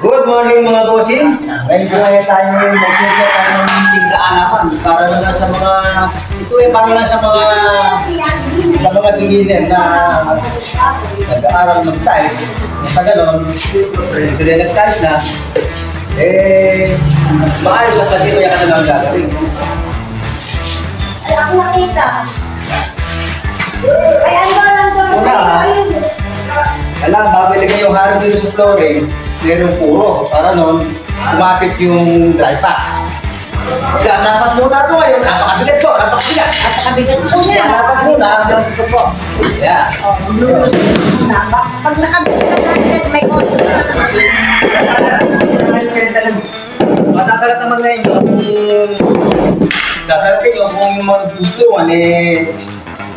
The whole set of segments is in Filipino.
Good morning mga bossing. Ngayon po ay tayo mag-share tayo ng meeting kaalaman para naman sa mga, ito ay para lang sa mga beginner na nag-aaral mag-tiles. Sa ganon, sila nag-tiles na, maayos ang kasi kaya ka nalang gagawin. Ay, ako nakita. Ay, ano lang to? Una, alam, bago ilagay yung harang dito sa flooring, merong puro. Para nun, kumapit yung dry pack. Dapat muna ito ngayon. Napakabigat po. Napakabigat po niya. Dapat muna. Dapat po. Yeah. Pag nakabigat natin, may konti na naman. Masasalat naman ngayon yung sasalatin nyo kung yung mga gustuhan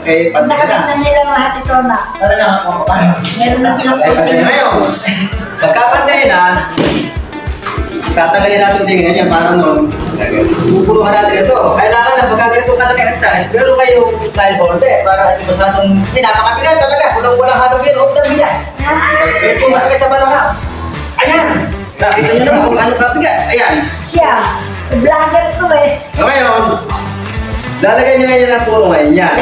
Pag nakabit na nila lahat ito na. Tara na ako. Meron na silang Ngayon, pagkapantay na, tatanggalin natin din ganyan para noon. Pupuluhan natin ito. Kailangan na pagkaganito ka lang ng-tiles, pero kayong tile holder para hindi masyadong sinapakabigat talaga. Walang halong yun, huwag na bigat. Ito masakit sa balanga. Ayan! Nakita nyo naman kung ano kabigat. Ayan. siya. Vlogger to eh. Ngayon, lalagyan nyo ngayon ang puro ngayon yan.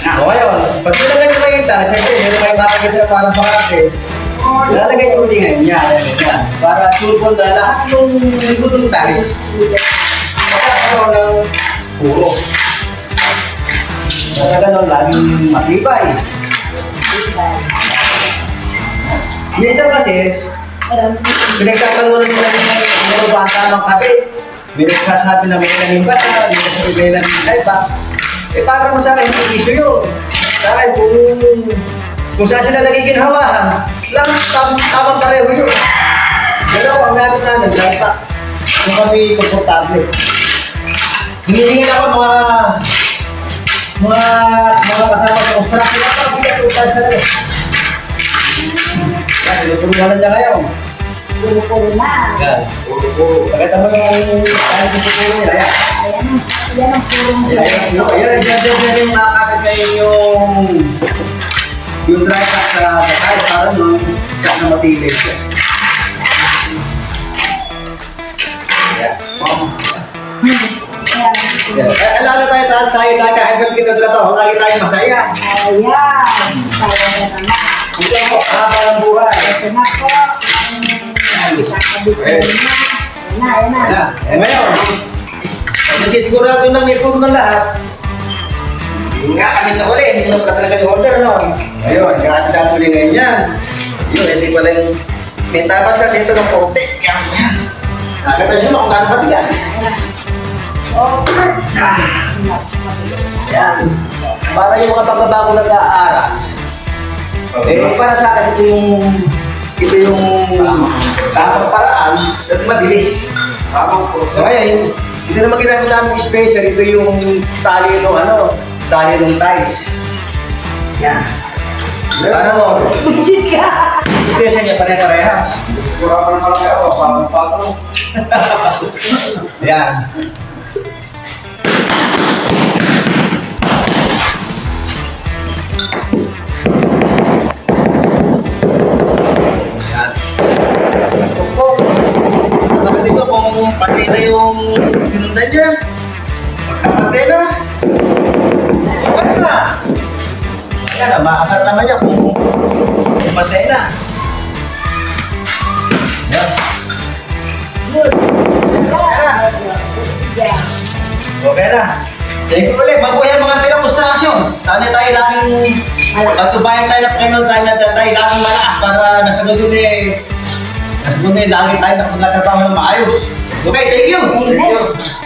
O ngayon, pag nilagay nyo ngayon tiles, siyempre, meron kayo makakita na parang pakate. Lalagay nyo ulit ngayon yan. Para sulpon na lahat yung likod ng tiles. Magkakaroon ng puro. Kaya gano'n, laging matibay. Yung isa kasi, pinagkakaroon nila ng bata ng kape. Binigkas natin na may nanging bata, may nanging kaiba. Para mo sa akin, hindi issue yun. Sa akin, kung saan sila nagiginhawahan, tamang pareho yun. Pero ang gamit namin, dapat kung kami komportable. Hinihingin ako mga kasama sa construction na pagbigat kung saan sila. Yan, tinutulungan niya ngayon. Puro-puro na. Yan, puro. Pakita mo yung kahit yung puro nila. Yan. Yan ang purong siya. Yan yung makakagad kayo yung dry pack sa kahit para nun, kaya na matibay siya. Yan. Yan. Alala tayo kahit ba pinagtrabaho, lagi tayo masaya. Ayan. Kaya na naman. Hindi ako, haba ng buhay. Ito na po. Kakabit na. Ayan na. Ngayon, nasisigurado ng ipon ng lahat. Yung nga kami na uli, hindi mo talaga yung order, no? Ngayon, kakabit ulit ngayon yan. Yun, hindi pala yung pintabas kasi ito ng porte. Yan. Nakita nyo kung gaano pabigat. Yan. Para yung mga pagbabago nag-aaral. Para sa akin, ito yung tamang paraan at mabilis. So ngayon, hindi naman ginamit namin yung spacer, ito yung tali ng tiles. Yan. Para mo, Bujit ka. spacer niya pare-parehas. Kurang pa naman kaya ako, paano? Yan. Sabi ko kung pati na yung sinundan dyan, magkapatay na. Ano na? Ayan na, makasar naman niya kung patay na. Yan. Good. Okay na. Okay na. Thank you ulit. Magkuya mga taga-construction. Sana tayo laging magtubayan tayo ng Panginoon tayo laging malakas para nasunod lagi tayo na pagkatrabaho ng maayos. Okay, thank you. Amen.